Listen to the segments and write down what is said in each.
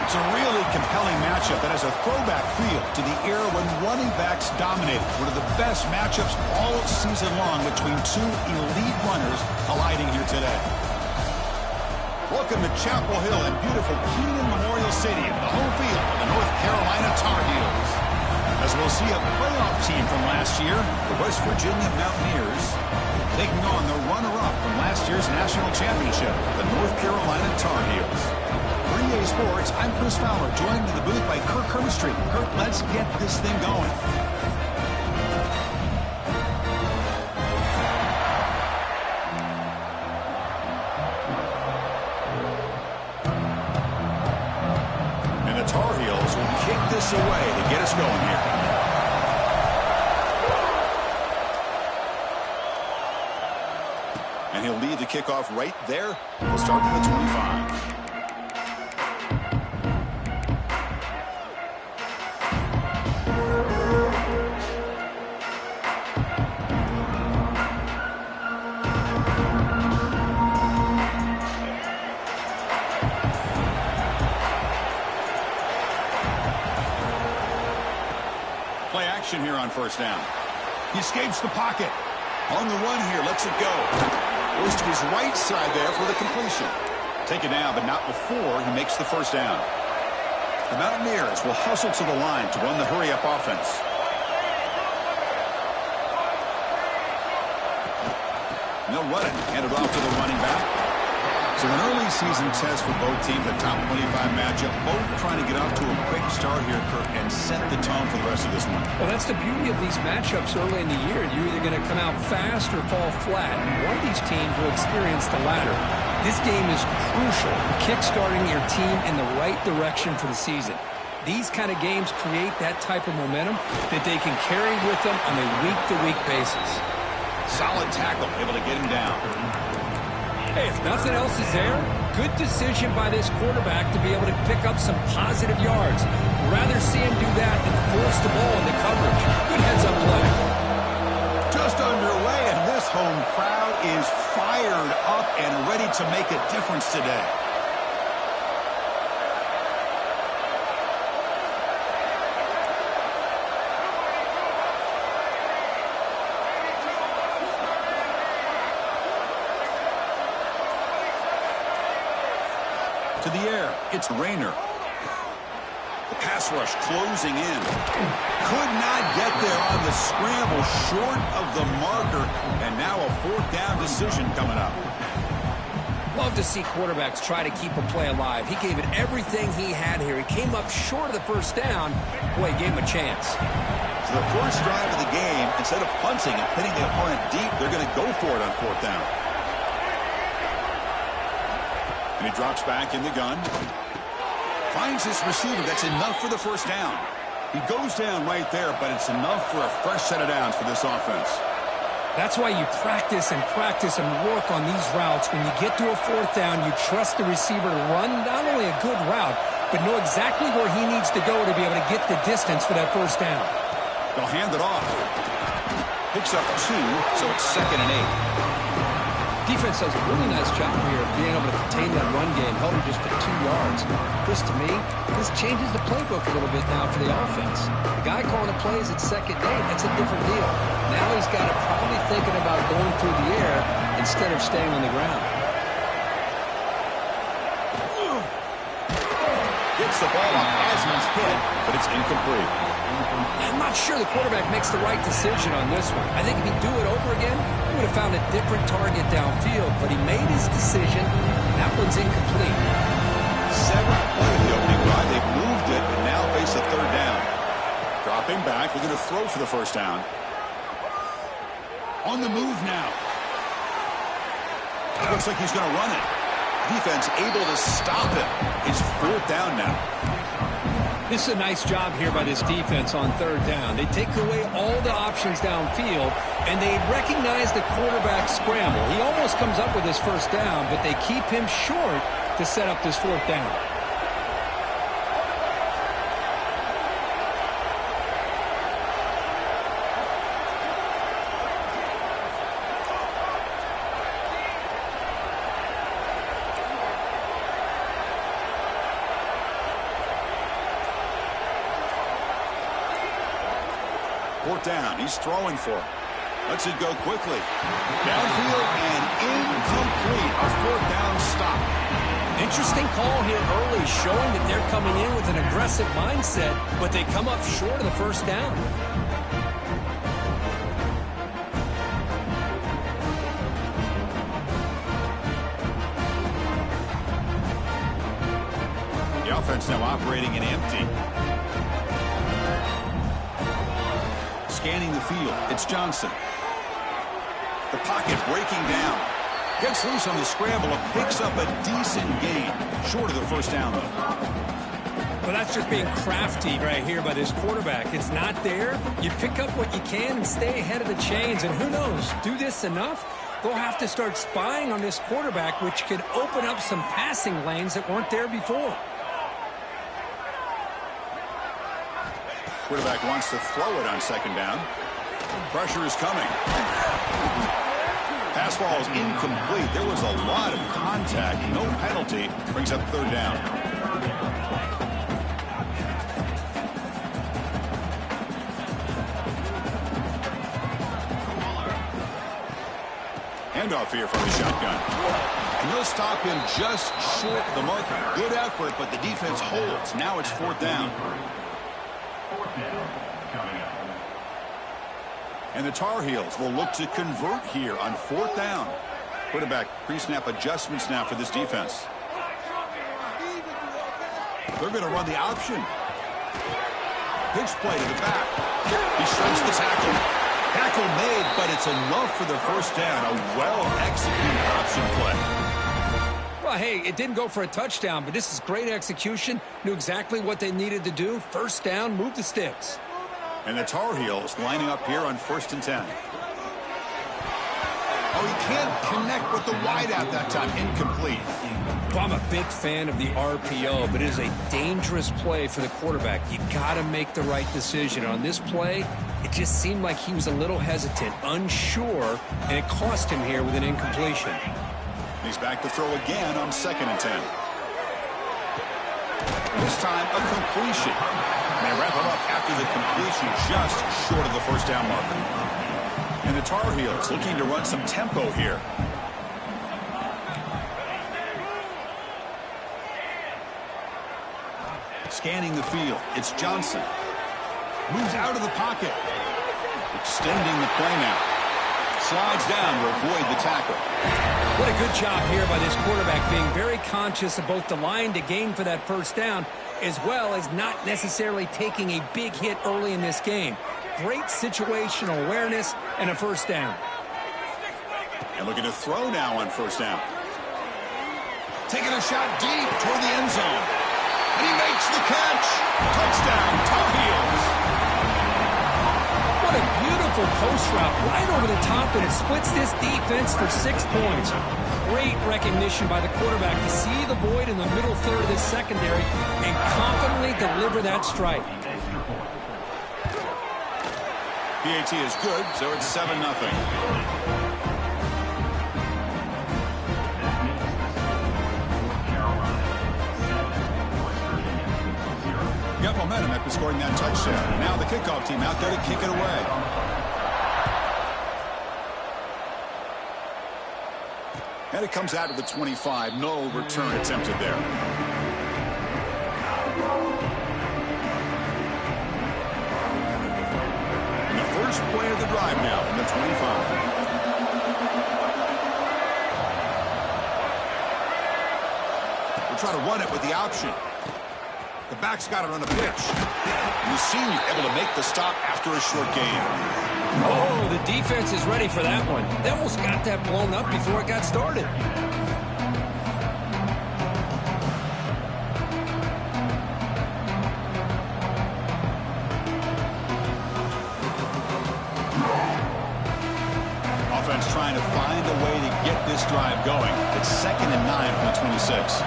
It's a really compelling matchup that has a throwback feel to the era when running backs dominated. One of the best matchups all season long between two elite runners colliding here today. Welcome to Chapel Hill in beautiful Keenan Memorial Stadium, the home field of the North Carolina Tar Heels. As we'll see a playoff team from last year, the West Virginia Mountaineers, taking on the runner-up from last year's national championship, the North Carolina Tar Heels. For EA Sports, I'm Chris Fowler, joined in the booth by Kirk Hermstreet. Kirk, let's get this thing going. And the Tar Heels will kick this away to get us going here. And he'll lead the kickoff right there. We'll start at the 25. Play action here on first down. He escapes the pocket. On the run here, lets it go. Goes to his right side there for the completion. Taken down, but not before he makes the first down. The Mountaineers will hustle to the line to run the hurry-up offense. And they'll run it. Hand it off to the running back. So an early season test for both teams, a top 25 matchup. Both trying to get off to a quick start here, Kirk, and set the tone for the rest of this one. Well, that's the beauty of these matchups early in the year. You're either going to come out fast or fall flat. And one of these teams will experience the latter. This game is crucial, kick-starting your team in the right direction for the season. These kind of games create that type of momentum that they can carry with them on a week-to-week basis. Solid tackle, able to get him down. Hey, if nothing else is there, good decision by this quarterback to be able to pick up some positive yards. Rather see him do that than force the ball into coverage. Good heads-up play. Just underway, and this home crowd is fired up and ready to make a difference today. To the air, it's Rayner. The pass rush closing in. Could not get there on the scramble, short of the marker, and now a fourth down decision coming up. Love to see quarterbacks try to keep a play alive. He gave it everything he had here. He came up short of the first down. Boy, he gave him a chance. So the first drive of the game, instead of punting and hitting the opponent deep, they're going to go for it on fourth down. And he drops back in the gun. Finds his receiver. That's enough for the first down. He goes down right there, but it's enough for a fresh set of downs for this offense. That's why you practice and work on these routes. When you get to a fourth down, you trust the receiver to run not only a good route, but know exactly where he needs to go to be able to get the distance for that first down. They'll hand it off. Picks up 2, so it's 2nd and 8. Defense does a really nice job here of being able to contain that run game, held him just to 2 yards. Chris, to me, this changes the playbook a little bit now for the offense. The guy calling the plays at 2nd and 8, that's a different deal. Now he's got to probably thinking about going through the air instead of staying on the ground. Gets the ball off as he's hit, but it's incomplete. I'm not sure the quarterback makes the right decision on this one. I think if he'd do it over again, he would have found a different target downfield, but he made his decision. That one's incomplete. 7th play of the opening drive. They've moved it, and now face a 3rd down. Dropping back. We're going to throw for the first down. On the move now. Looks like he's going to run it. Defense able to stop it. It's 4th down now. This is a nice job here by this defense on 3rd down. They take away all the options downfield, and they recognize the quarterback scramble. He almost comes up with his first down, but they keep him short to set up this 4th down. Fourth down. He's throwing for it. Lets it go quickly. Downfield and incomplete. A fourth down stop. Interesting call here early, showing that they're coming in with an aggressive mindset, but they come up short of the first down. The offense now operating in empty. Scanning the field. It's Johnson. The pocket breaking down. Gets loose on the scramble and picks up a decent gain. Short of the first down, though. Well, that's just being crafty right here by this quarterback. It's not there. You pick up what you can and stay ahead of the chains. And who knows, do this enough, they'll have to start spying on this quarterback, which could open up some passing lanes that weren't there before. Quarterback wants to throw it on second down. Pressure is coming. Pass ball is incomplete. There was a lot of contact. No penalty. Brings up third down. Handoff here from the shotgun. And they'll stop him just short of the marker. Good effort, but the defense holds. Now it's fourth down. And the Tar Heels will look to convert here on fourth down. Quarterback pre-snap adjustments now for this defense. They're going to run the option. Pitch play to the back. He strikes the tackle. Tackle made, but it's enough for the first down. A well-executed option play. Well, hey, it didn't go for a touchdown, but this is great execution. Knew exactly what they needed to do. First down, move the sticks. And the Tar Heels lining up here on 1st and 10. Oh, he can't connect with the wideout that time. Incomplete. Well, I'm a big fan of the RPO, but it is a dangerous play for the quarterback. You got to make the right decision. On this play, it just seemed like he was a little hesitant, unsure, and it cost him here with an incompletion. He's back to throw again on 2nd and 10. This time, a completion. And they wrap him up after the completion just short of the first down marker. And the Tar Heels looking to run some tempo here. Scanning the field, it's Johnson. Moves out of the pocket. Extending the play now. Slides down to avoid the tackle. What a good job here by this quarterback, being very conscious of both the line to gain for that first down, as well as not necessarily taking a big hit early in this game. Great situational awareness and a first down. And looking to throw now on first down. Taking a shot deep toward the end zone. And he makes the catch. Touchdown, Tar Heels. What a beautiful post route right over the top, and it splits this defense for 6 points. Great recognition by the quarterback to see the void in the middle third of this secondary and confidently deliver that strike. PAT is good, so it's 7-0. Got momentum after scoring that touchdown. Now the kickoff team out there to kick it away. And it comes out of the 25. No return attempted there. And the first play of the drive now from the 25. We'll try to run it with the option. The back's got it on the pitch. And the senior able to make the stop after a short gain. Oh, the defense is ready for that one. They almost got that blown up before it got started. Offense trying to find a way to get this drive going. It's 2nd and 9 from the 26.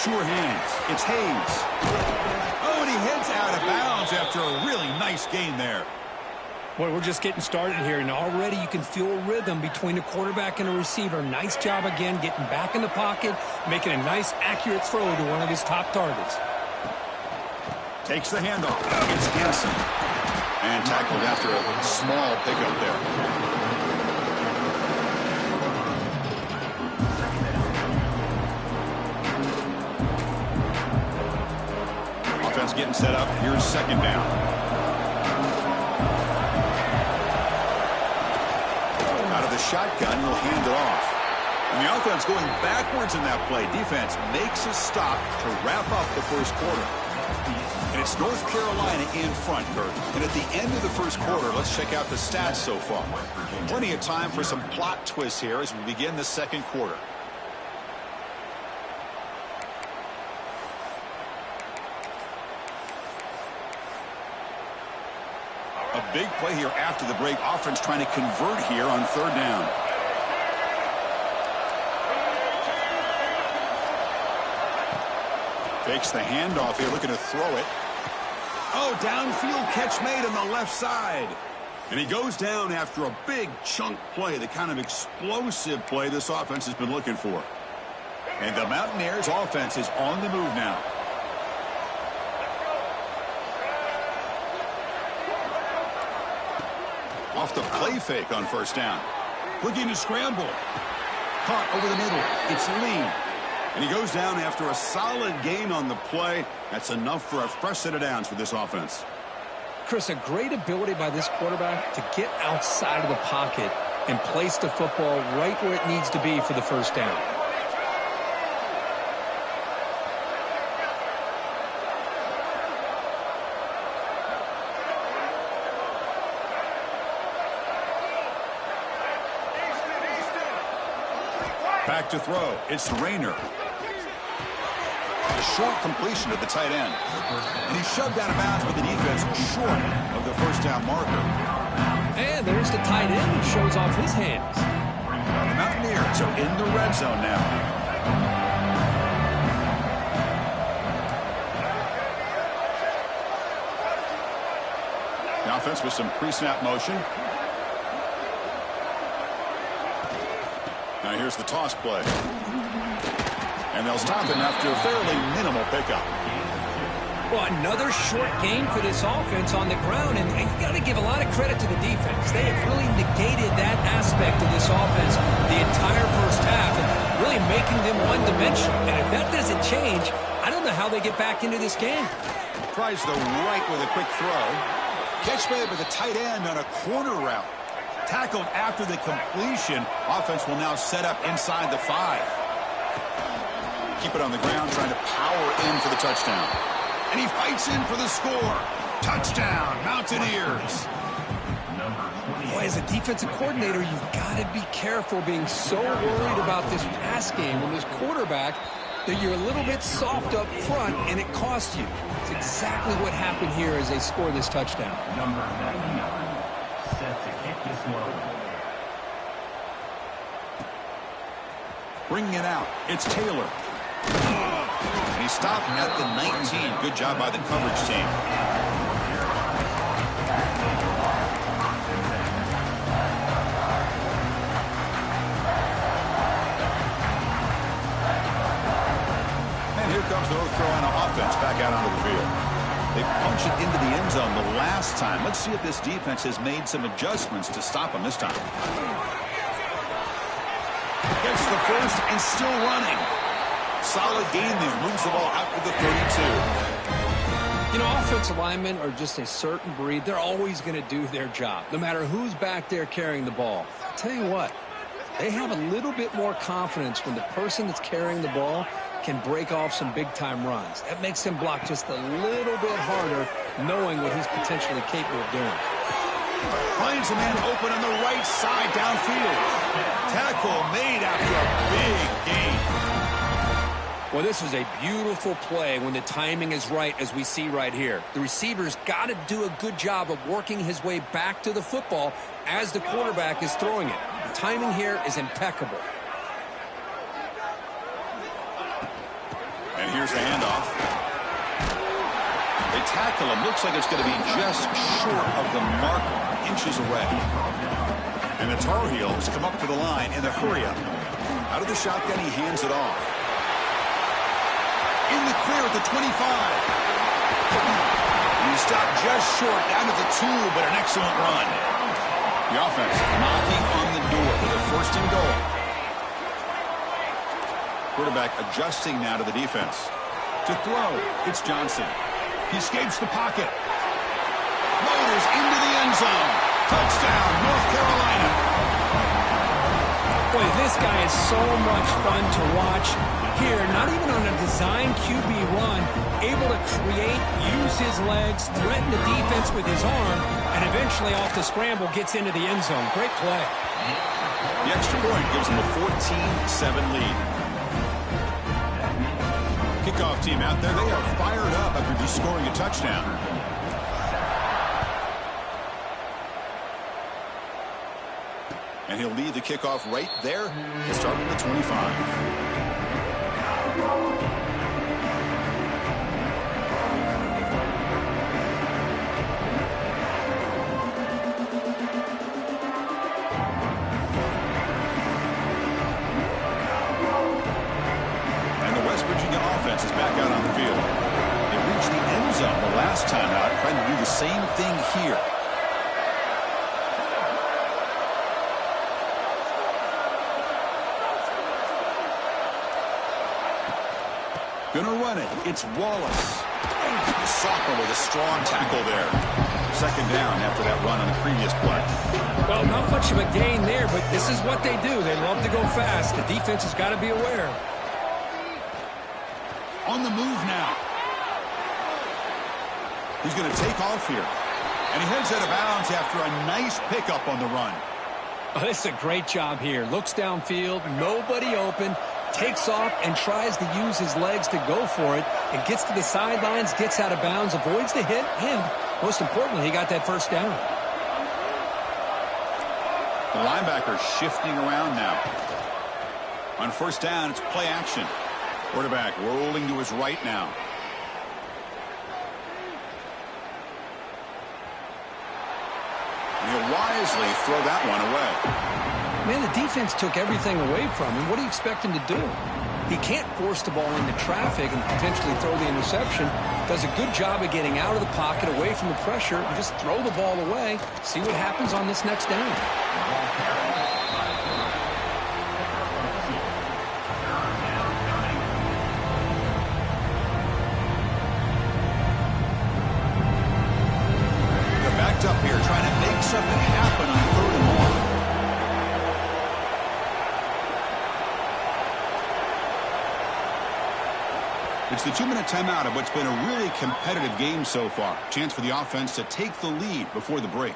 Sure hands. It's Hayes. Oh, and he heads out of bounds after a really nice gain there. Well, we're just getting started here, and already you can feel a rhythm between the quarterback and the receiver. Nice job again getting back in the pocket, making a nice, accurate throw to one of his top targets. Takes the handoff. It's Hansen. And tackled after a small pickup there. Offense getting set up. Here's second down. Out of the shotgun, he'll hand it off. And the offense going backwards in that play. Defense makes a stop to wrap up the first quarter. And it's North Carolina in front, Kurt. And at the end of the first quarter, let's check out the stats so far. Plenty of time for some plot twists here as we begin the second quarter. A big play here after the break. Offense trying to convert here on third down. Fakes the handoff here, looking to throw it. Oh, downfield catch made on the left side. And he goes down after a big chunk play, the kind of explosive play this offense has been looking for. And the Mountaineers offense is on the move now. Off the play fake on first down. Looking to scramble. Caught over the middle. It's Lee. And he goes down after a solid gain on the play. That's enough for a fresh set of downs for this offense. Chris, a great ability by this quarterback to get outside of the pocket and place the football right where it needs to be for the first down. Back to throw. It's Rayner. A short completion at the tight end. And he's shoved out of bounds with the defense short of the first down marker. And there's the tight end who shows off his hands. The Mountaineers are in the red zone now. The offense with some pre-snap motion. Now here's the toss play. And they'll stop him after a fairly minimal pickup. Well, another short game for this offense on the ground, and you got to give a lot of credit to the defense. They have really negated that aspect of this offense the entire first half, and really making them one-dimensional. And if that doesn't change, I don't know how they get back into this game. Tries the right with a quick throw. Catch made by the tight end on a corner route. Tackled after the completion. Offense will now set up inside the 5. Keep it on the ground, trying to power in for the touchdown. And he fights in for the score. Touchdown, Mountaineers. Boy, as a defensive coordinator, you've got to be careful being so worried about this pass game when this quarterback that you're a little bit soft up front, and it costs you. It's exactly what happened here as they score this touchdown. Number 99, set to kick this one. Bringing it out, it's Taylor. And he stopped at the 19. Good job by the coverage team. And here comes the North Carolina offense back out onto the field. They punch it into the end zone the last time. Let's see if this defense has made some adjustments to stop them this time. Gets the first and still running. Solid gain there. Moves the ball out to the 32. You know, offensive linemen are just a certain breed. They're always going to do their job, no matter who's back there carrying the ball. I'll tell you what, they have a little bit more confidence when the person that's carrying the ball can break off some big-time runs. That makes him block just a little bit harder, knowing what he's potentially capable of doing. Finds a man open on the right side downfield. Tackle made after a big gain. Well, this is a beautiful play when the timing is right, as we see right here. The receiver's got to do a good job of working his way back to the football as the quarterback is throwing it. The timing here is impeccable. And here's the handoff. They tackle him. Looks like it's going to be just short of the mark, inches away. And the Tar Heels come up to the line in the hurry-up. Out of the shotgun, he hands it off. In the clear at the 25. He stopped just short, down to the 2, but an excellent run. The offense knocking on the door for the first and goal. Quarterback adjusting now to the defense. To throw, it's Johnson. He escapes the pocket. Motors into the end zone. Touchdown, North Carolina. Boy, this guy is so much fun to watch. Here, not even on a design QB run, able to create, use his legs, threaten the defense with his arm, and eventually off the scramble gets into the end zone. Great play. The extra point gives him a 14-7 lead. Kickoff team out there, they are fired up after just scoring a touchdown. And he'll lead the kickoff right there to start from the 25. Is back out on the field. They reached the end zone the last time out, trying to do the same thing here. Gonna run it. It's Wallace. The sophomore with a strong tackle there. Second down after that run on the previous play. Well, not much of a gain there, but this is what they do. They love to go fast. The defense has got to be aware. On the move now. He's going to take off here. And he heads out of bounds after a nice pickup on the run. Oh, this is a great job here. Looks downfield, nobody open, takes off and tries to use his legs to go for it. And gets to the sidelines, gets out of bounds, avoids the hit, and most importantly, he got that first down. The linebacker shifting around now. On first down, it's play action. Quarterback rolling to his right now. He'll wisely throw that one away. Man, the defense took everything away from him. What do you expect him to do? He can't force the ball into traffic and potentially throw the interception. Does a good job of getting out of the pocket, away from the pressure, and just throw the ball away. See what happens on this next down. Up here trying to make something happen on 3rd and 1. It's the 2-minute timeout of what's been a really competitive game so far. Chance for the offense to take the lead before the break.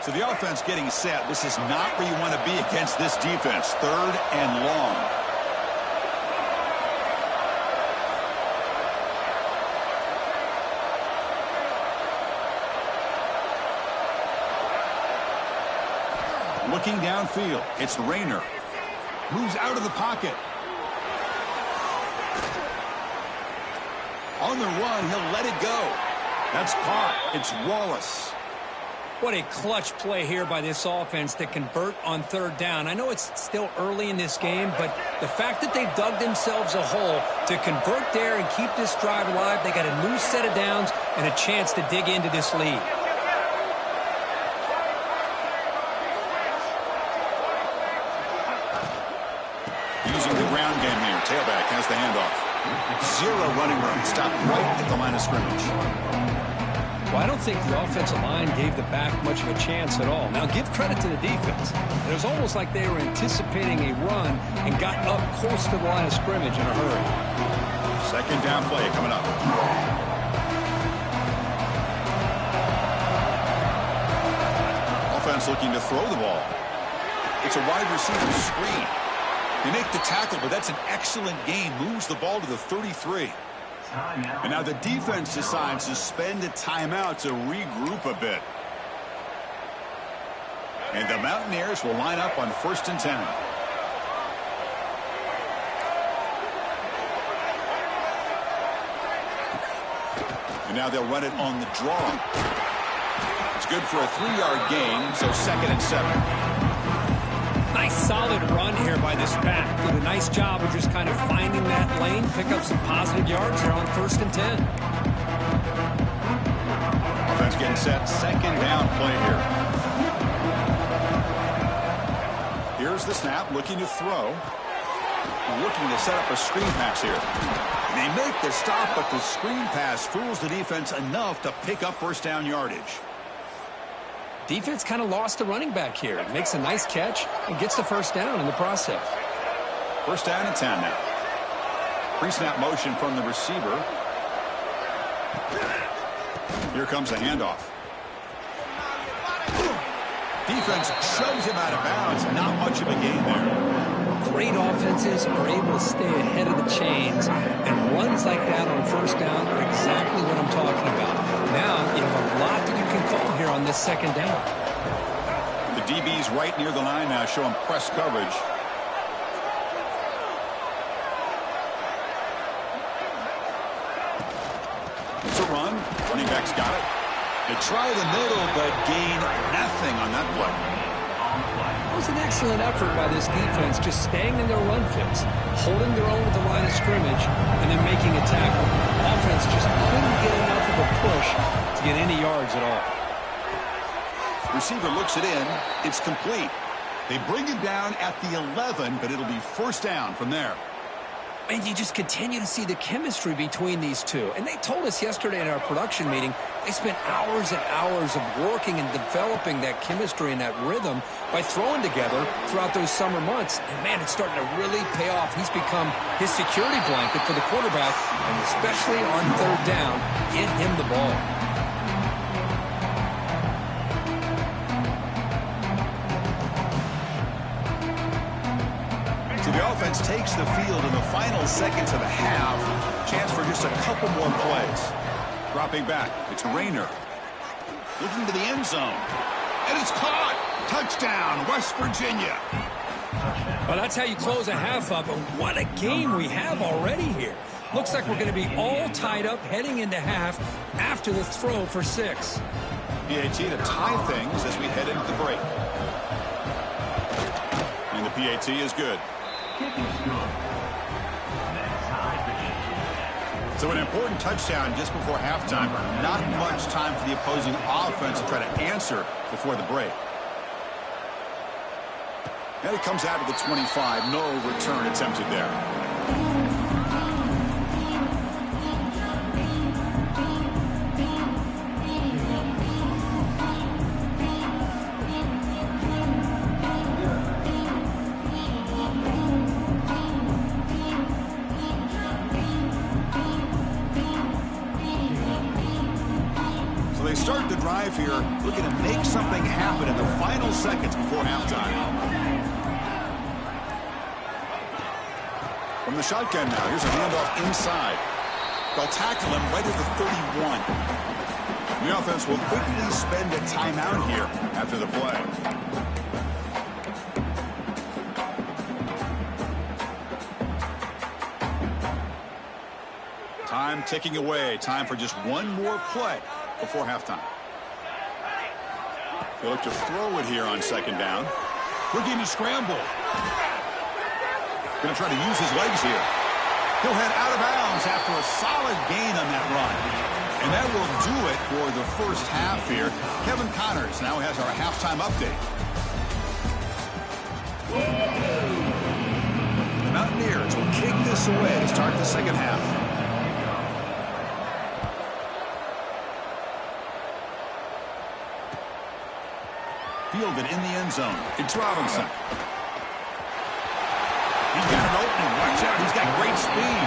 So the offense getting set. This is not where you want to be against this defense. 3rd and long. Looking downfield, it's Rayner. Moves out of the pocket. On the run, he'll let it go. That's caught. It's Wallace. What a clutch play here by this offense to convert on 3rd down. I know it's still early in this game, but the fact that they've dug themselves a hole to convert there and keep this drive alive, they got a new set of downs and a chance to dig into this lead. Using the ground game here. Tailback has the handoff. 0 running room. Stopped right at the line of scrimmage. Well, I don't think the offensive line gave the back much of a chance at all. Now, give credit to the defense. It was almost like they were anticipating a run and got up close to the line of scrimmage in a hurry. Second down play coming up. Offense looking to throw the ball. It's a wide receiver screen. They make the tackle, but that's an excellent gain. Moves the ball to the 33. And now the defense decides to spend a timeout to regroup a bit. And the Mountaineers will line up on 1st and 10. Now they'll run it on the draw. It's good for a 3-yard gain, so 2nd and 7. Nice solid run here by this back. Did a nice job of just kind of finding that lane, pick up some positive yards there on 1st and 10. Offense getting set. 2nd down play here. Here's the snap, looking to throw. Looking to set up a screen pass here. They make the stop, but the screen pass fools the defense enough to pick up 1st down yardage. Defense kind of lost the running back here. Makes a nice catch and gets the 1st down in the process. 1st down and 10 now. Pre-snap motion from the receiver. Here comes a handoff. Defense shoves him out of bounds. Not much of a gain there. Great offenses are able to stay ahead of the chains, and runs like that on 1st down are exactly what I'm talking about. Now you have a lot that you can call here on this 2nd down. The DB's right near the line now, showing press coverage. It's a run. Running back's got it. They try the middle, but gain nothing on that play. It was an excellent effort by this defense, just staying in their run fix, holding their own at the line of scrimmage, and then making a tackle. Offense just couldn't get enough of a push to get any yards at all. Receiver looks it in. It's complete. They bring him down at the 11, but it'll be 1st down from there. And you just continue to see the chemistry between these two. And they told us yesterday in our production meeting, they spent hours and hours of working and developing that chemistry and that rhythm by throwing together throughout those summer months. And, man, it's starting to really pay off. He's become his security blanket for the quarterback, and especially on 3rd down, get him the ball. The offense takes the field in the final seconds of the half. Chance for just a couple more plays. Dropping back, it's Rayner. Looking to the end zone. And it's caught. Touchdown, West Virginia. Well, that's how you close a half up. But what a game we have already here. Looks like we're going to be all tied up heading into half after the throw for 6. PAT to tie things as we head into the break. And the PAT is good. So an important touchdown just before halftime. Not much time for the opposing offense to try to answer before the break. And it comes out of the 25. No return attempted there. Start the drive here, looking to make something happen in the final seconds before halftime. From the shotgun now, here's a handoff inside. They'll tackle him right at the 31. The offense will quickly spend a timeout here after the play. Time ticking away. Time for just one more play before halftime. They look to throw it here on 2nd down. Looking to scramble. Going to try to use his legs here. He'll head out of bounds after a solid gain on that run. And that will do it for the 1st half here. Kevin Connors now has our halftime update. The Mountaineers will kick this away to start the 2nd half. Fielded in the end zone. It's Robinson. He's got an opening. Watch out. He's got great speed.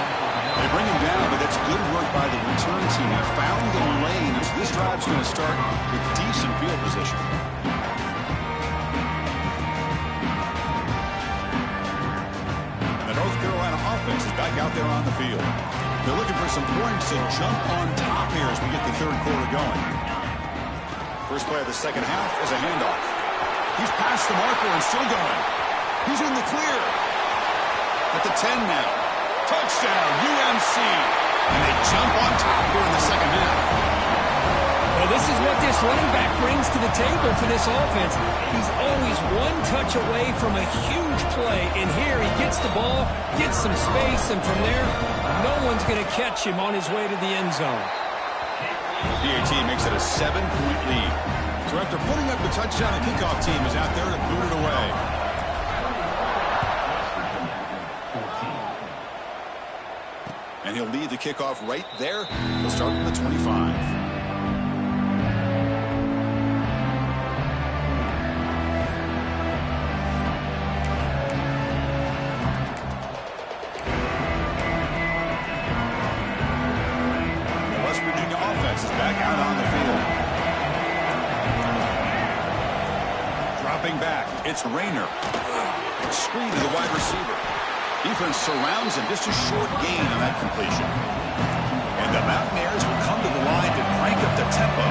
They bring him down, but that's good work by the return team. They found the lane. So this drive's going to start with decent field position. The North Carolina offense is back out there on the field. They're looking for some points to jump on top here as we get the 3rd quarter going. First play of the 2nd half is a handoff. He's past the marker and still going. He's in the clear. At the 10 now. Touchdown, UNC. And they jump on top here in the second half. Well, this is what this running back brings to the table for this offense. He's always one touch away from a huge play. And here he gets the ball, gets some space, and from there, no one's going to catch him on his way to the end zone. PAT makes it a 7-point lead. So after putting up the touchdown, the kickoff team is out there to boot it away. And he'll lead the kickoff right there. He'll start from the 25. Back out on the field. Dropping back. It's Rayner. Screen to the wide receiver. Defense surrounds him. Just a short gain on that completion. And the Mountaineers will come to the line to crank up the tempo.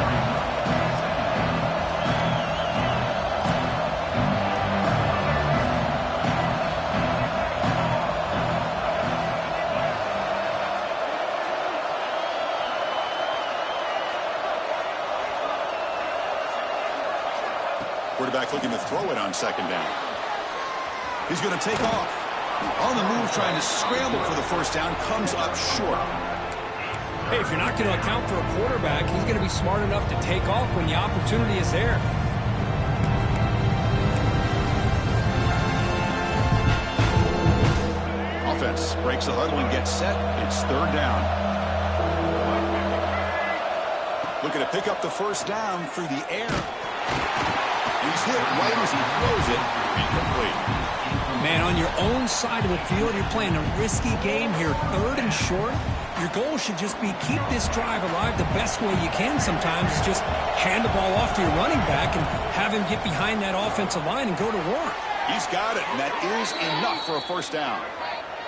Quarterback looking to throw it on second down. He's going to take off. On the move, trying to scramble for the first down, comes up short. Hey, if you're not going to account for a quarterback, he's going to be smart enough to take off when the opportunity is there. Offense breaks the huddle and gets set. It's third down. Looking to pick up the first down through the air. He's hit right as he throws it. Incomplete. Man, on your own side of the field, you're playing a risky game here. Third and short. Your goal should just be keep this drive alive the best way you can sometimes. Just hand the ball off to your running back and have him get behind that offensive line and go to work. He's got it, and that is enough for a first down.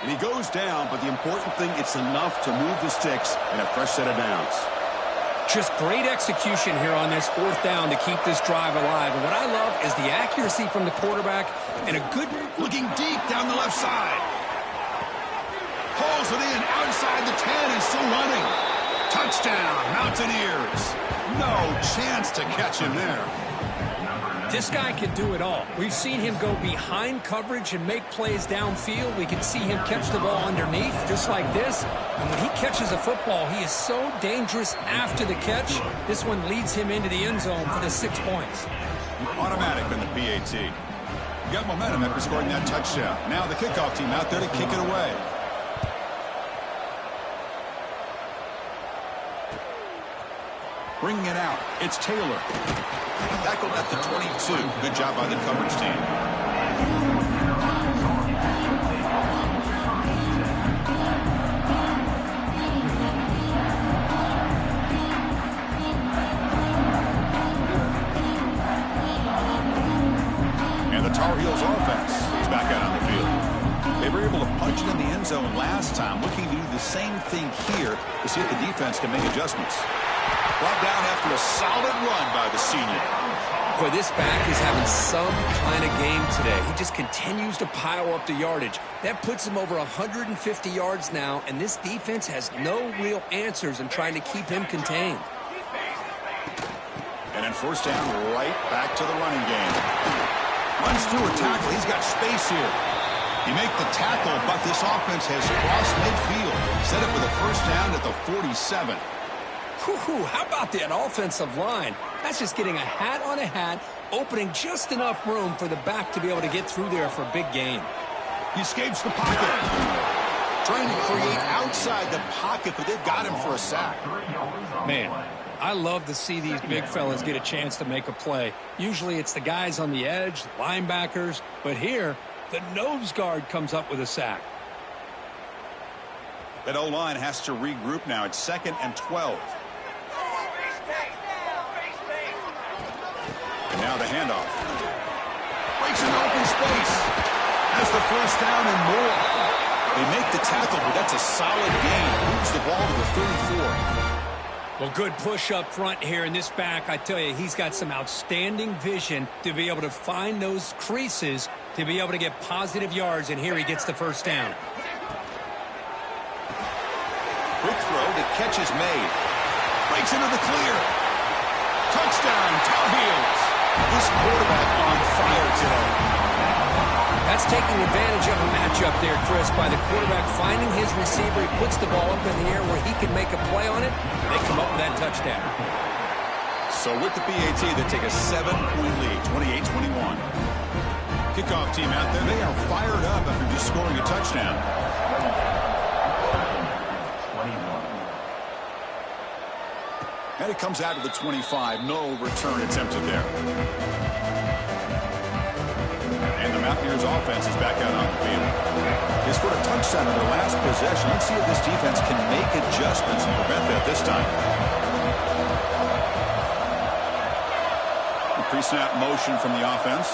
And he goes down, but the important thing, it's enough to move the sticks and a fresh set of downs. Just great execution here on this fourth down to keep this drive alive. And what I love is the accuracy from the quarterback and a good looking deep down the left side. Pulls it in outside the 10 and still running. Touchdown, Mountaineers. No chance to catch him there. This guy can do it all. We've seen him go behind coverage and make plays downfield. We can see him catch the ball underneath, just like this. And when he catches a football, he is so dangerous after the catch. This one leads him into the end zone for the 6 points. Automatic on the PAT. You got momentum after scoring that touchdown. Now the kickoff team out there to kick it away. Bringing it out, it's Taylor. Tackled at the 22. Good job by the coverage team. And the Tar Heels offense is back out on the field. They were able to punch it in the end zone last time, looking to do the same thing here to see if the defense can make adjustments. Brought down after a solid run by the senior. Boy, this back is having some kind of game today. He just continues to pile up the yardage. That puts him over 150 yards now, and this defense has no real answers in trying to keep him contained. And then first down, right back to the running game. Runs through a tackle. He's got space here. You make the tackle, but this offense has crossed midfield. Set up with a first down at the 47. Whew, how about that offensive line? That's just getting a hat on a hat, opening just enough room for the back to be able to get through there for a big gain. He escapes the pocket. Trying to create outside the pocket, but they've got him for a sack. Man, I love to see these big fellas get a chance to make a play. Usually it's the guys on the edge, linebackers, but here, the nose guard comes up with a sack. That O-line has to regroup now. It's 2nd and 12. And now the handoff. Breaks an open space. Has the first down and more. They make the tackle, but that's a solid gain. Moves the ball to the 34. Well, good push up front here in this back. I tell you, he's got some outstanding vision to be able to find those creases to be able to get positive yards, and here he gets the first down. Quick throw. The catch is made. Breaks into the clear. Touchdown, Tar Heels. This quarterback on fire today. That's taking advantage of a matchup there, Chris, by the quarterback finding his receiver. He puts the ball up in the air where he can make a play on it. They come up with that touchdown. So with the PAT, they take a 7-point lead, 28-21. Kickoff team out there, they are fired up after just scoring a touchdown. 21. And it comes out to the 25. No return attempted there. And the Mountaineers offense is back out on the field. They scored a touchdown in their last possession. Let's see if this defense can make adjustments and prevent that this time. The pre-snap motion from the offense.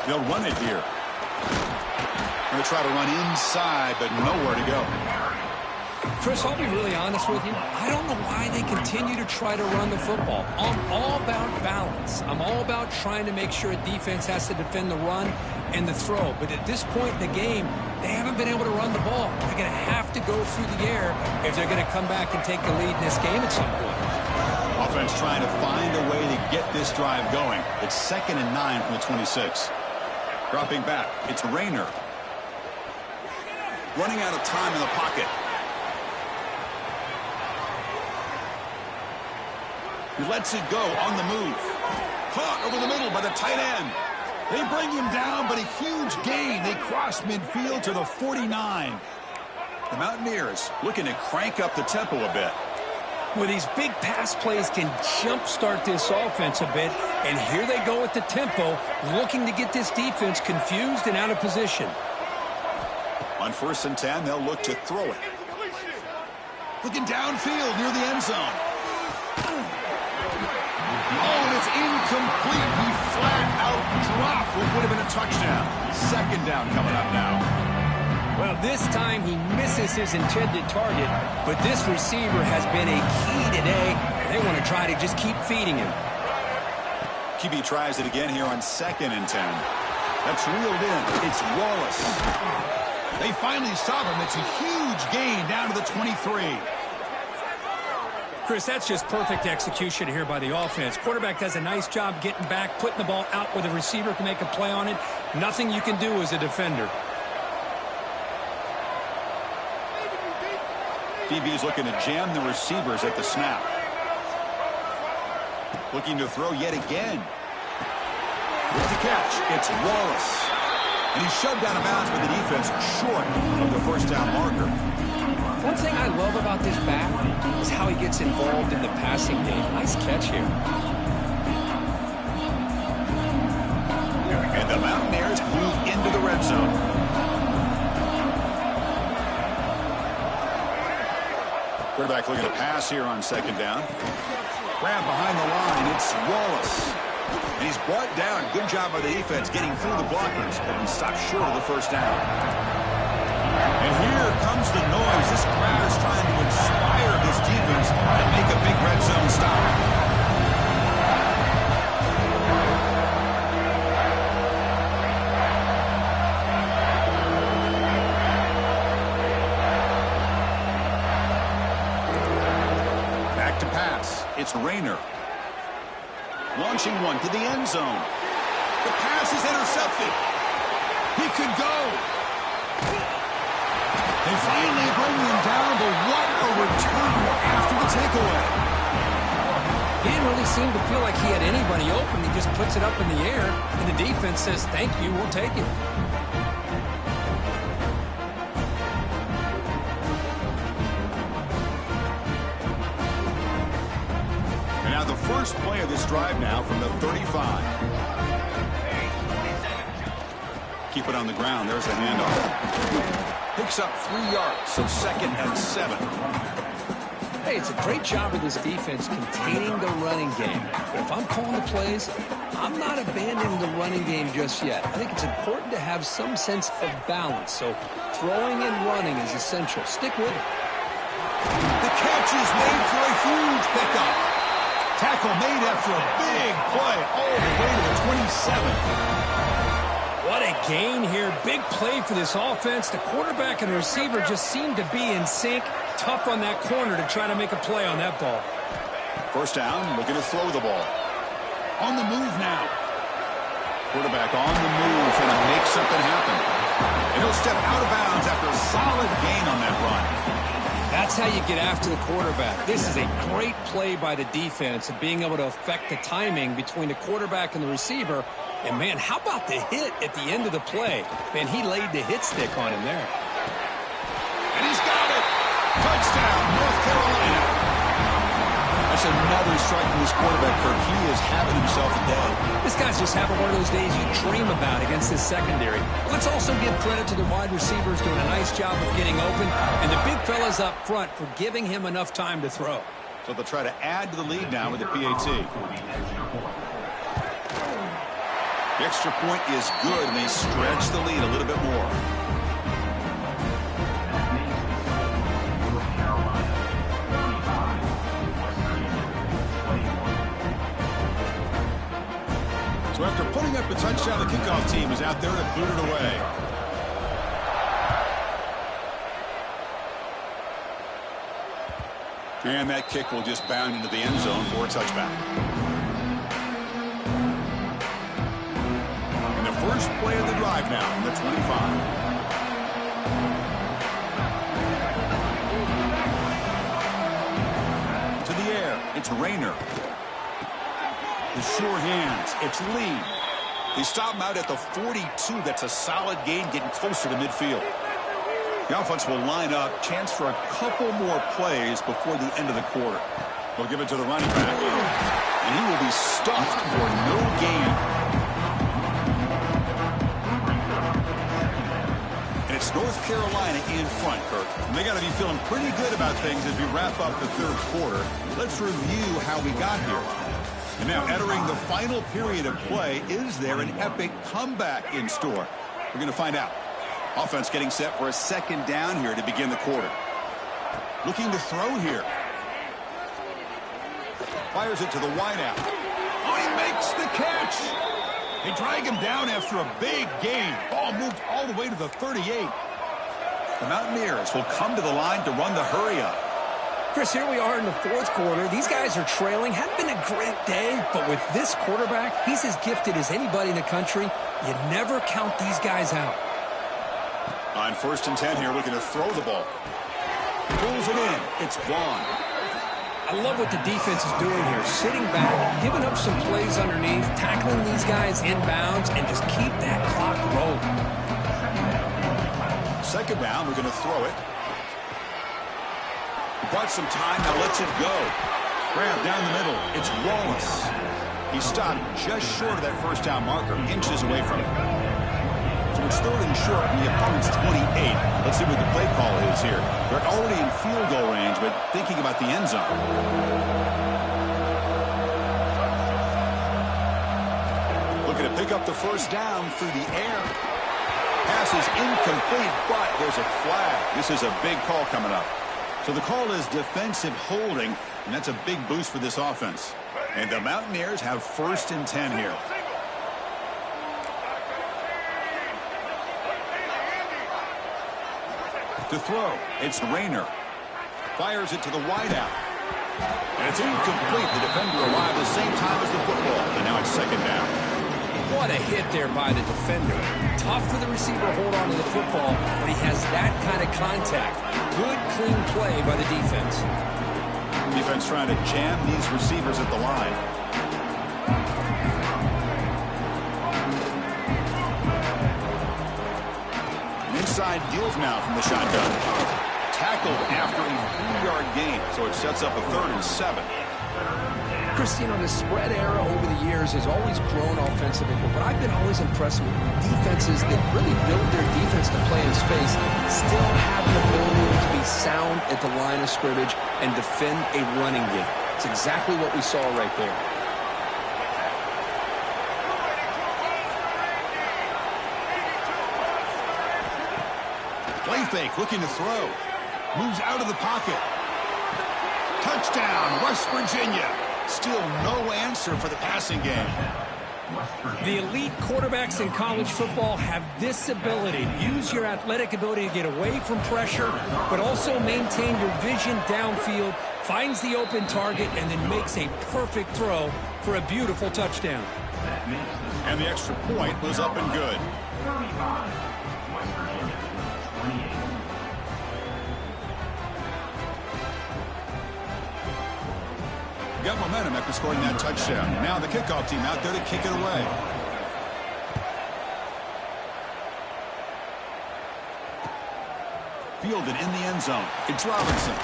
They'll run it here. Going to try to run inside, but nowhere to go. Chris, I'll be really honest with you. I don't know why they continue to try to run the football. I'm all about balance. I'm all about trying to make sure a defense has to defend the run and the throw. But at this point in the game, they haven't been able to run the ball. They're going to have to go through the air if they're going to come back and take the lead in this game at some point. Offense trying to find a way to get this drive going. It's 2nd and 9 from the 26. Dropping back, it's Rayner. Running out of time in the pocket. He lets it go on the move. Caught over the middle by the tight end. They bring him down, but a huge gain. They cross midfield to the 49. The Mountaineers looking to crank up the tempo a bit. Well, these big pass plays can jumpstart this offense a bit, and here they go with the tempo, looking to get this defense confused and out of position. On 1st and 10, they'll look to throw it. Looking downfield near the end zone. Oh, and it's incomplete. He flat out dropped what would have been a touchdown. 2nd down coming up now. Well, this time he misses his intended target, but this receiver has been a key today. They want to try to just keep feeding him. QB tries it again here on 2nd and 10. That's reeled in. It's Wallace. They finally stop him. It's a huge gain down to the 23. Chris, that's just perfect execution here by the offense. Quarterback does a nice job getting back, putting the ball out where the receiver can make a play on it. Nothing you can do as a defender. DB's looking to jam the receivers at the snap. Looking to throw yet again. With the catch, it's Wallace. And he's shoved out of bounds by the defense short of the 1st down marker. One thing I love about this back is how he gets involved in the passing game. Nice catch here. And the Mountaineers move into the red zone. Quarterback looking to pass here on 2nd down. Grab behind the line. It's Wallace. And he's brought down. Good job by the defense getting through the blockers. But he stopped short of the 1st down. And here comes the noise. This crowd is trying to inspire this defense and make a big red zone stop. Back to pass. It's Rayner. Launching one to the end zone. The pass is intercepted. He could go. They finally bring him down, but what a return after the takeaway. He didn't really seem to feel like he had anybody open. He just puts it up in the air, and the defense says, thank you, we'll take it. And now the first play of this drive now from the 35. Keep it on the ground. There's a handoff. Picks up 3 yards, so 2nd and 7. Hey, it's a great job of this defense containing the running game. But if I'm calling the plays, I'm not abandoning the running game just yet. I think it's important to have some sense of balance. So throwing and running is essential. Stick with it. The catch is made for a huge pickup. Tackle made after a big play all the way to the 27. What a gain here. Big play for this offense. The quarterback and the receiver just seem to be in sync. Tough on that corner to try to make a play on that ball. First down, looking to throw the ball. On the move now. Quarterback on the move, trying to make something happen. And he'll step out of bounds after a solid gain on that run. That's how you get after the quarterback. This is a great play by the defense of being able to affect the timing between the quarterback and the receiver. And, man, how about the hit at the end of the play? Man, he laid the hit stick on him there. And he's got it. Touchdown, North Carolina. That's another strike from this quarterback, Kirk. He is having himself a day. This guy's just having one of those days you dream about against this secondary. Let's also give credit to the wide receivers doing a nice job of getting open, and the big fellas up front for giving him enough time to throw. So they'll try to add to the lead now with the PAT. The extra point is good, and they stretch the lead a little bit more. So after putting up a touchdown, the kickoff team is out there to boot it away. And that kick will just bound into the end zone for a touchback. And the first play of the drive now from the 25. To the air, it's Rayner. The sure hands, it's Lee. They stop him out at the 42. That's a solid gain, getting closer to midfield. The offense will line up, chance for a couple more plays before the end of the quarter. They'll give it to the running back, and he will be stuffed for no gain. And it's North Carolina in front, Kirk. And they got to be feeling pretty good about things as we wrap up the third quarter. Let's review how we got here. And now entering the final period of play, is there an epic comeback in store? We're going to find out. Offense getting set for a second down here to begin the quarter. Looking to throw here. Fires it to the wideout. Oh, he makes the catch. They drag him down after a big gain. Ball moved all the way to the 38. The Mountaineers will come to the line to run the hurry up. Chris, here we are in the fourth quarter. These guys are trailing. Hadn't been a great day, but with this quarterback, he's as gifted as anybody in the country. You never count these guys out. On 1st and 10 here, looking to throw the ball. Pulls it in. It's Vaughn. I love what the defense is doing here. Sitting back, giving up some plays underneath, tackling these guys inbounds, and just keep that clock rolling. Second down, we're going to throw it. Bought some time, now lets it go. Grab down the middle. It's Wallace. He stopped just short of that first down marker, inches away from it. So it's 3rd and short from the opponent's 28. Let's see what the play call is here. They're already in field goal range, but thinking about the end zone. Looking to pick up the first down through the air. Pass is incomplete, but there's a flag. This is a big call coming up. So the call is defensive holding, and that's a big boost for this offense. And the Mountaineers have 1st and 10 here. To throw, it's Rayner. Fires it to the wideout. And it's incomplete. The defender arrived the same time as the football, and now it's second down. What a hit there by the defender. Tough for the receiver to hold on to the football, but he has that kind of contact. Good, clean play by the defense. Defense trying to jam these receivers at the line. An inside deals now from the shotgun. Tackled after a 3-yard gain, so it sets up a 3rd and 7. Chris, you know, the spread era over the years has always grown offensively, but I've been always impressed with defenses that really build their defense to play in space, still have the ability to be sound at the line of scrimmage and defend a running game. It's exactly what we saw right there. Play fake, looking to throw. Moves out of the pocket. Touchdown, West Virginia. Still no answer for the passing game. West Virginia. The elite quarterbacks in college football have this ability. Use your athletic ability to get away from pressure, but also maintain your vision downfield, finds the open target, and then makes a perfect throw for a beautiful touchdown. That makes the And the extra point was up and good. 35. West Virginia 28. Got momentum after scoring that touchdown. Now the kickoff team out there to kick it away. Fielded in the end zone. It's Robinson.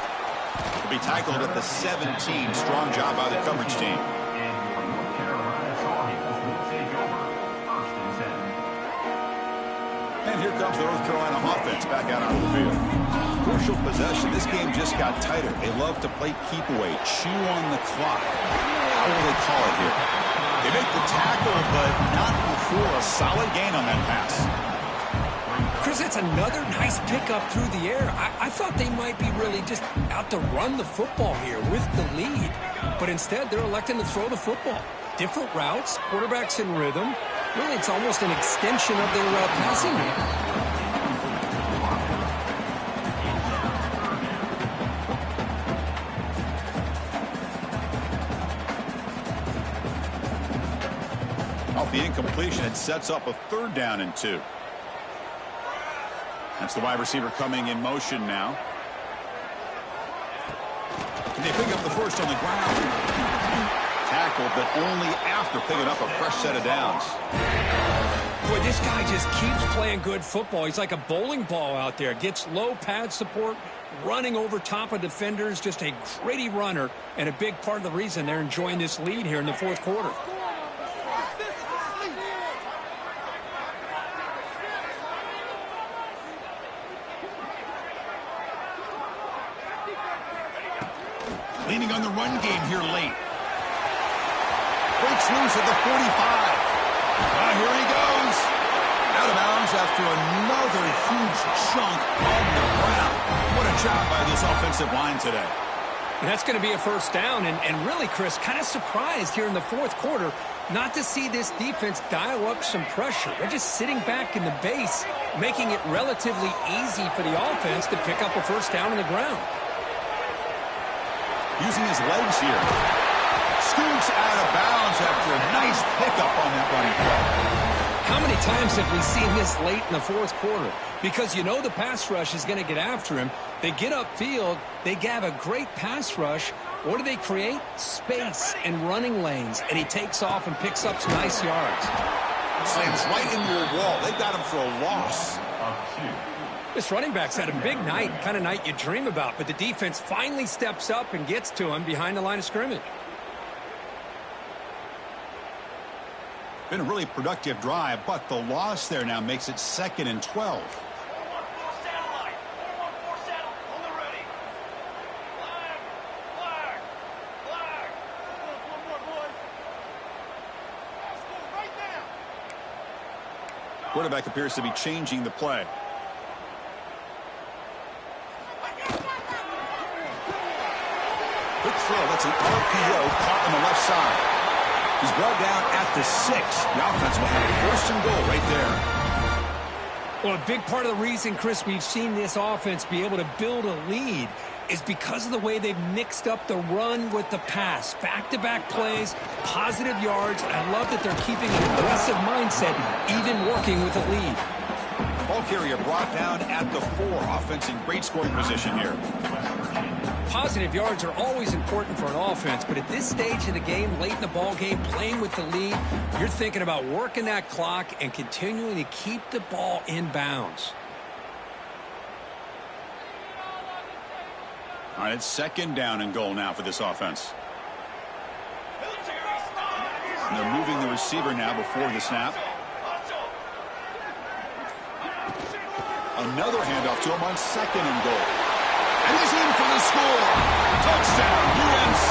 He'll be tackled at the 17. Strong job by the coverage team. And your North Carolina Tar Heels will take over 1st and 10. And here comes the North Carolina offense back out on the field. Crucial possession. This game just got tighter. They love to play keep away, chew on the clock. How will they call it here? They make the tackle, but not before a solid gain on that pass. Chris, that's another nice pickup through the air. I thought they might be really just out to run the football here with the lead. But instead, they're electing to throw the football. Different routes, quarterbacks in rhythm. Really, it's almost an extension of their passing game. Off the incompletion, it sets up a 3rd down and 2. That's the wide receiver coming in motion now. And they pick up the first on the ground. Tackled, but only after picking up a fresh set of downs. Boy, this guy just keeps playing good football. He's like a bowling ball out there. Gets low pad support, running over top of defenders. Just a gritty runner, and a big part of the reason they're enjoying this lead here in the 4th quarter. Leaning on the run game here late. Breaks loose at the 45. Here he goes. Out of bounds after another huge chunk on the ground. What a job by this offensive line today. And that's going to be a 1st down. And really, Chris, kind of surprised here in the 4th quarter not to see this defense dial up some pressure. They're just sitting back in the base, making it relatively easy for the offense to pick up a 1st down on the ground. Using his legs here. Scoots out of bounds after a nice pickup on that running play. How many times have we seen this late in the 4th quarter? Because you know the pass rush is going to get after him. They get upfield. They have a great pass rush. What do they create? Space and running lanes. And he takes off and picks up some nice yards. Slams right into a wall. They got him for a loss. Up 2. This running back's had a big night, kind of night you dream about, but the defense finally steps up and gets to him behind the line of scrimmage. Been a really productive drive, but the loss there now makes it 2nd and 12. Quarterback appears to be changing the play. Quick throw. That's an RPO caught on the left side. He's brought down at the 6. The offense will have a 1st and goal right there. Well, a big part of the reason, Chris, we've seen this offense be able to build a lead is because of the way they've mixed up the run with the pass. Back-to-back plays, positive yards. I love that they're keeping an aggressive mindset, even working with a lead. Ball carrier brought down at the 4. Offense in great scoring position here. Positive yards are always important for an offense, but at this stage of the game, late in the ball game, playing with the lead, you're thinking about working that clock and continuing to keep the ball in bounds. All right, it's 2nd down and goal now for this offense. And they're moving the receiver now before the snap. Another handoff to him on 2nd and goal. And he's in for the score. Touchdown, UNC.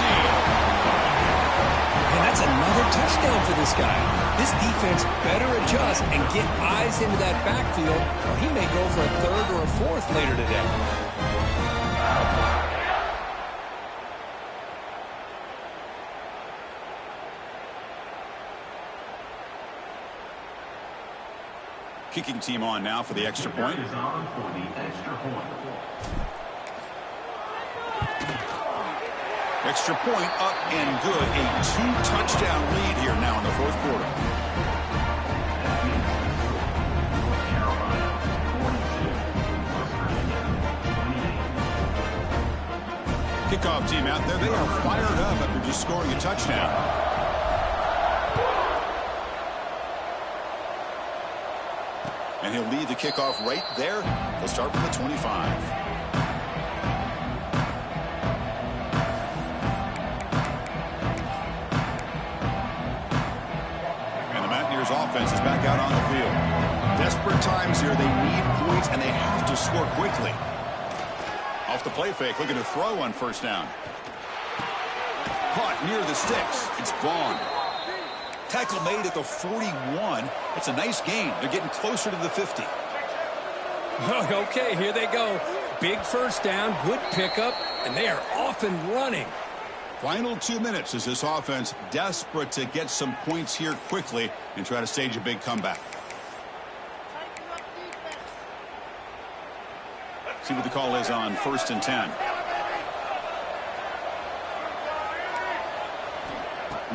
And that's another touchdown for this guy. This defense better adjust and get eyes into that backfield, or he may go for a 3rd or a 4th later today. kicking team on now for the extra point. Is on for the extra point. Extra point up and good. A 2-touchdown lead here now in the fourth quarter. Kickoff team out there. They are fired up after just scoring a touchdown. And he'll lead the kickoff right there. They'll start from the 25. Offense is back out on the field. Desperate times here. They need points, and they have to score quickly. Off the play fake, looking to throw on first down. Caught near the sticks. It's Vaughn. Tackle made at the 41. It's a nice gain. They're getting closer to the 50. Okay, here they go. Big first down, good pickup, and they are off and running. Final 2 minutes as this offense desperate to get some points here quickly and try to stage a big comeback. See what the call is on 1st and 10.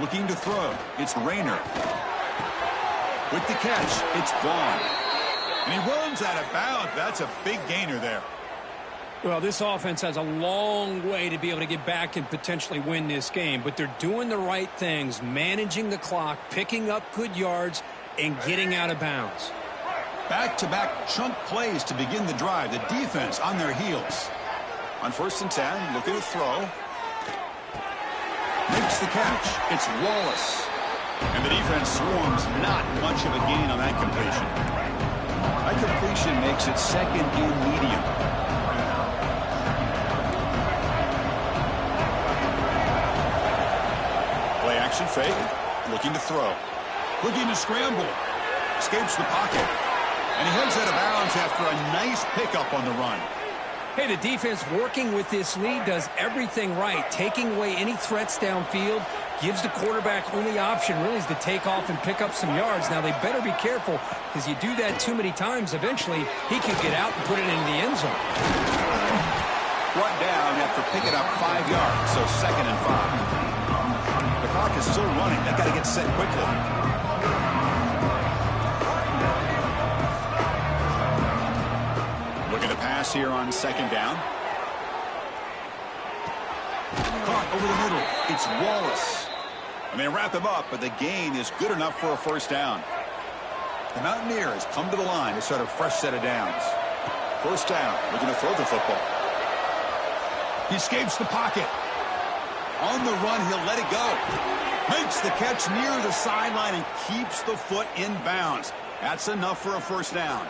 Looking to throw. It's Rayner. With the catch, it's Vaughn. And he runs out of bounds. That's a big gainer there. Well, this offense has a long way to be able to get back and potentially win this game, but they're doing the right things, managing the clock, picking up good yards, and getting out of bounds. Back-to-back chunk plays to begin the drive. The defense on their heels. On 1st and 10, looking to throw. Makes the catch. It's Wallace. And the defense swarms. Not much of a gain on that completion. That completion makes it 2nd and medium. Action fake, looking to throw, looking to scramble, escapes the pocket, and he heads out of bounds after a nice pickup on the run. Hey, the defense working with this lead does everything right, taking away any threats downfield, gives the quarterback only option really is to take off and pick up some yards. Now, they better be careful because you do that too many times, eventually he could get out and put it into the end zone. Brought down after picking up 5 yards, so 2nd and 5. The clock is still running. They've got to get set quickly. Looking to pass here on 2nd down. Caught over the middle. It's Wallace. And they wrap him up, but the gain is good enough for a 1st down. The Mountaineers come to the line to start a fresh set of downs. 1st down. Looking to throw the football. He escapes the pocket. On the run, he'll let it go. Makes the catch near the sideline and keeps the foot in bounds. That's enough for a 1st down.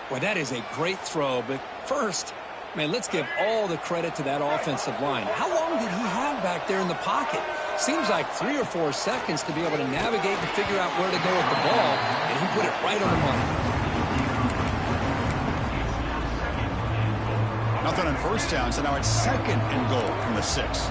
Well, that is a great throw, but first, man, let's give all the credit to that offensive line. How long did he have back there in the pocket? Seems like 3 or 4 seconds to be able to navigate and figure out where to go with the ball, and he put it right on the money. Nothing on 1st down, so now it's 2nd and goal from the 6.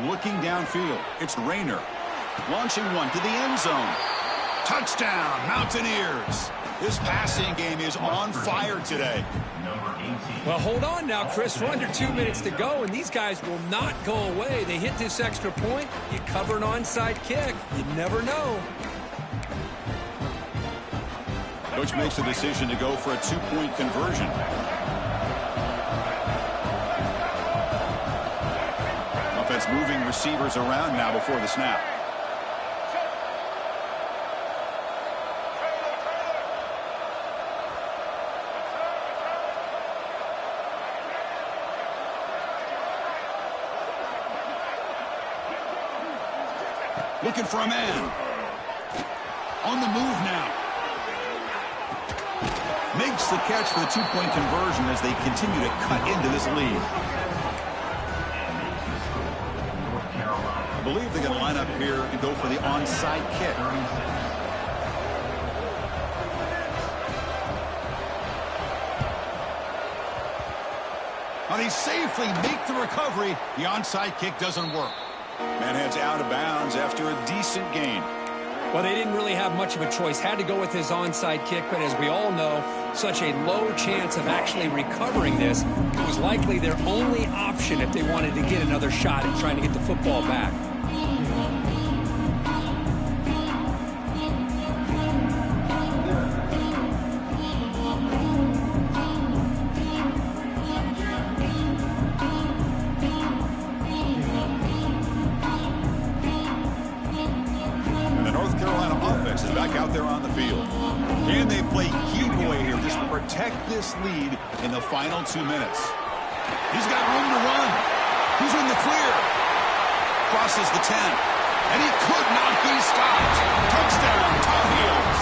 Looking downfield, it's Rayner. Launching one to the end zone. Touchdown, Mountaineers. This passing game is on fire today. Well, hold on now, Chris. We're under 2 minutes to go, and these guys will not go away. They hit this extra point. You cover an onside kick. You never know. Coach makes a decision to go for a 2-point conversion. Offense moving receivers around now before the snap. Looking for a man. On the move now. Makes the catch for the two-point conversion as they continue to cut into this lead. I believe they're going to line up here and go for the onside kick. They safely make the recovery. The onside kick doesn't work. Man heads out of bounds after a decent gain. Well, they didn't really have much of a choice. Had to go with his onside kick, but as we all know, such a low chance of actually recovering this. It was likely their only option if they wanted to get another shot at trying to get the football back. Lead in the final 2 minutes. He's got room to run. He's in the clear. Crosses the 10. And he could not be stopped. Touchdown, Tar Heels.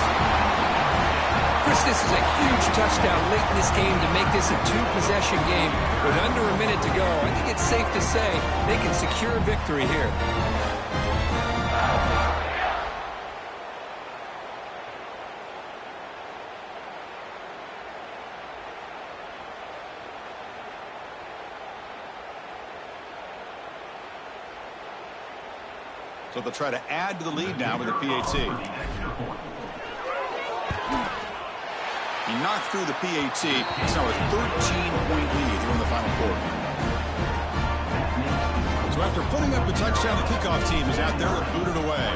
Chris, this is a huge touchdown late in this game to make this a two-possession game with under a minute to go. I think it's safe to say they can secure victory here. So they'll try to add to the lead now with the PAT. He knocked through the PAT. It's now a 13-point lead here in the final quarter. So after putting up the touchdown, the kickoff team is out there to boot it away.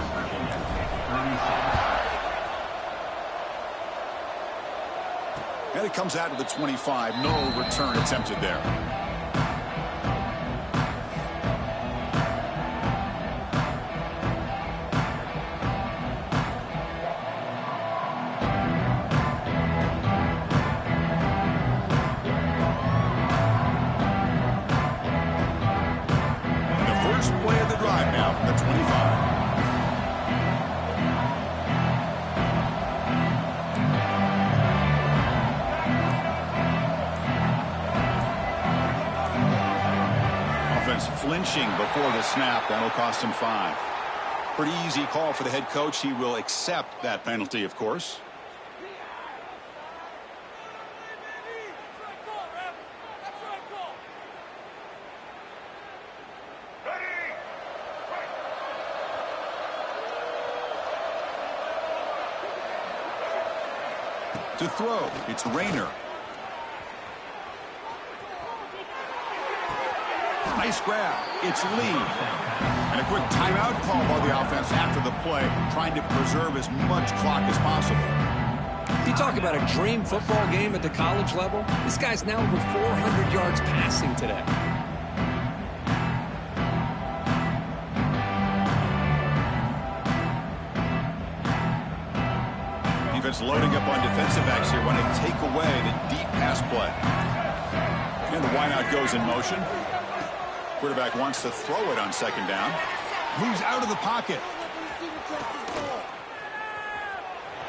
And it comes out to the 25. No return attempted there. Flinching before the snap. That'll cost him 5. Pretty easy call for the head coach. He will accept that penalty, of course. To throw, it's Rayner. Nice grab. It's Lee. And a quick timeout call by the offense after the play, trying to preserve as much clock as possible. You talk about a dream football game at the college level. This guy's now over 400 yards passing today. Defense loading up on defensive backs here, want to take away the deep pass play. And the wideout goes in motion. Quarterback wants to throw it on second down. Moves out of the pocket.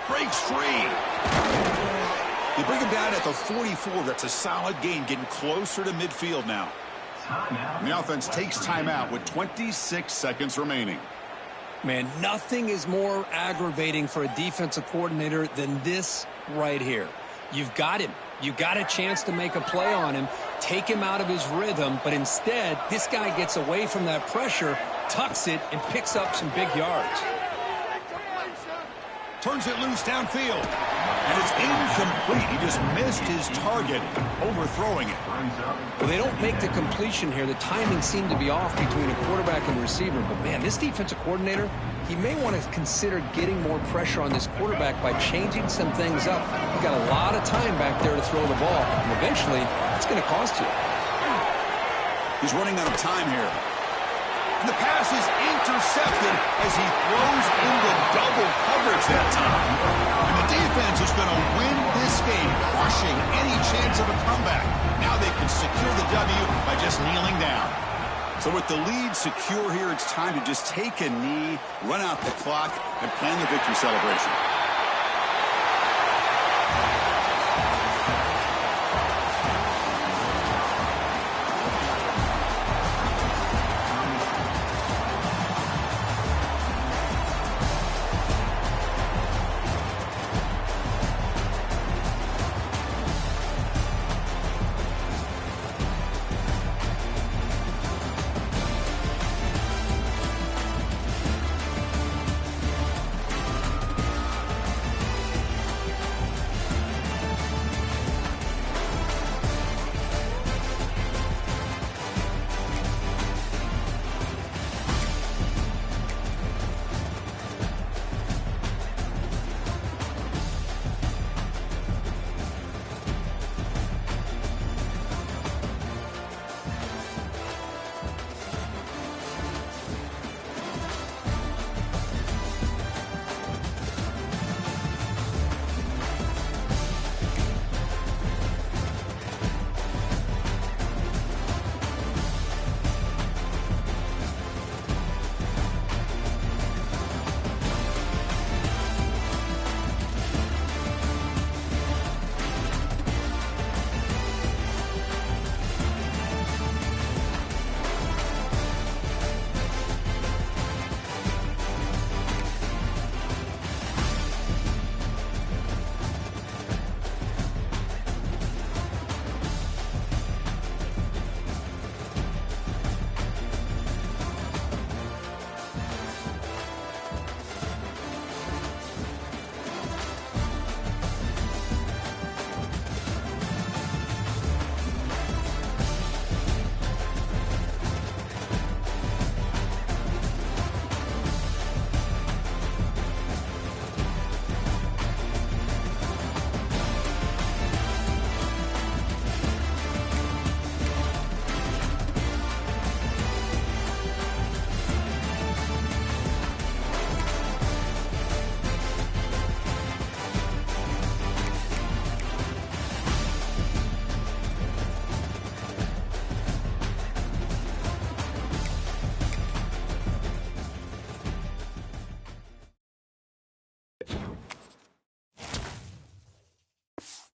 Breaks free. They bring him down at the 44. That's a solid gain, getting closer to midfield now. And the offense takes timeout with 26 seconds remaining. Man, nothing is more aggravating for a defensive coordinator than this right here. You've got him. You got a chance to make a play on him, take him out of his rhythm, but instead, this guy gets away from that pressure, tucks it, and picks up some big yards. Turns it loose downfield, and it's incomplete. He just missed his target, overthrowing it. Well, they don't make the completion here. The timing seemed to be off between a quarterback and receiver, but man, this defensive coordinator, he may want to consider getting more pressure on this quarterback by changing some things up. He got a lot of time back there to throw the ball, and eventually, it's going to cost you. He's running out of time here. And the pass is intercepted as he throws into double coverage that time. And the defense is going to win this game, crushing any chance of a comeback. Now they can secure the W by just kneeling down. So with the lead secure here, it's time to just take a knee, run out the clock, and plan the victory celebration. down.